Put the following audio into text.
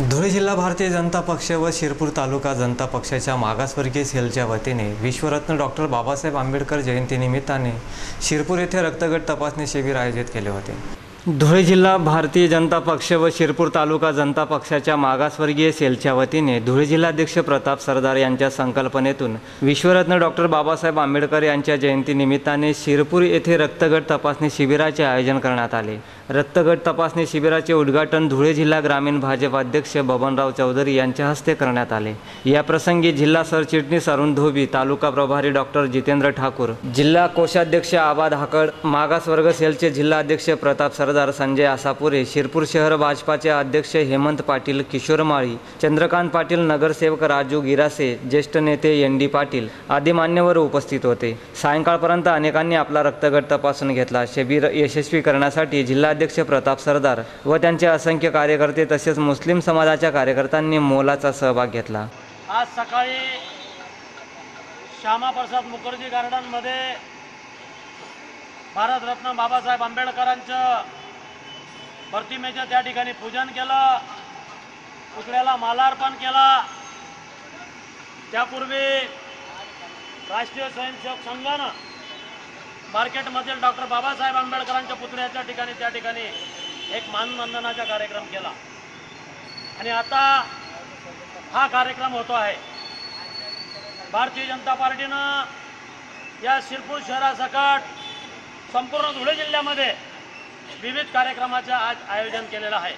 धुळे जिल्हा भारतीय जनता पक्ष व शिरपूर तालुका जनता पक्षाच्या मागासवर्गीय सेलच्या वतीने विश्वरत्न डॉक्टर बाबासाहेब आंबेडकर जयंतीनिमित्ताने शिरपूर येथे रक्तगट तपासणी शिबिर आयोजित केले होते। धुळे जिल्हा भारतीय जनता पक्ष व शिरपूर तालुका जनता पक्षाच्या मागासवर्गीय सेलच्या वतीने धुळे जिल्हाध्यक्ष प्रताप सरदार यांच्या संकल्पनेतून विश्वरत्न डॉक्टर बाबासाहेब आंबेडकर यांच्या जयंतीनिमित्ताने शिरपूर येथे रक्तगट तपासणी शिबिराचे आयोजन करण्यात आले। रक्तगट तपासणी शिबिराचे उद्घाटन धुळे जिल्हा ग्रामीण भाजप अध्यक्ष बबनराव चौधरी यांच्या हस्ते करण्यात आले। या प्रसंगी जिल्हा सरचिटणीस अरुण धोबी, तालुका प्रभारी डॉक्टर जितेंद्र ठाकूर, जिल्हा कोषाध्यक्ष आबा धाकड, मागासवर्ग सेलचे जिल्हाध्यक्ष प्रताप सरदार, संजय आसापुरे, शिरपूर शहर भाजपाचे अध्यक्ष हेमंत पाटील, किशोर माळी, चंद्रकांत पाटील, नगरसेवक राजू गिरासे, ज्येष्ठ नेते एन.डी. पाटील आदी मान्यवर उपस्थित होते। सायंकाळपर्यंत अनेकांनी आपला रक्तगट तपासून घेतला। शिबिर यशस्वी करण्यासाठी जिल्हाध्यक्ष प्रताप सरदार व त्यांचे असंख्य कार्यकर्ते तसेच मुस्लिम समाजाच्या कार्यकर्त्यांनी मोलाचा सहभाग घेतला। आज सकाळी श्यामाप्रसाद मुखर्जी गार्डनमध्ये भारतरत्न बाबासाहेब आंबेडकरांचं प्रतिमेचं त्या ठिकाणी पूजन केलं, पुतळ्याला मालार्पण केला। त्यापूर्वी राष्ट्रीय स्वयंसेवक संघानं मार्केटमधील डॉक्टर बाबासाहेब आंबेडकरांच्या पुतळ्याच्या ठिकाणी त्या ठिकाणी एक मानवंदनाचा कार्यक्रम केला आणि आता हा कार्यक्रम होतो आहे। भारतीय जनता पार्टीनं या शिरपूर शहरासकट संपूर्ण धुळे जिल्ह्यामध्ये विविध कार्यक्रमाचं आज आयोजन केलेलं आहे।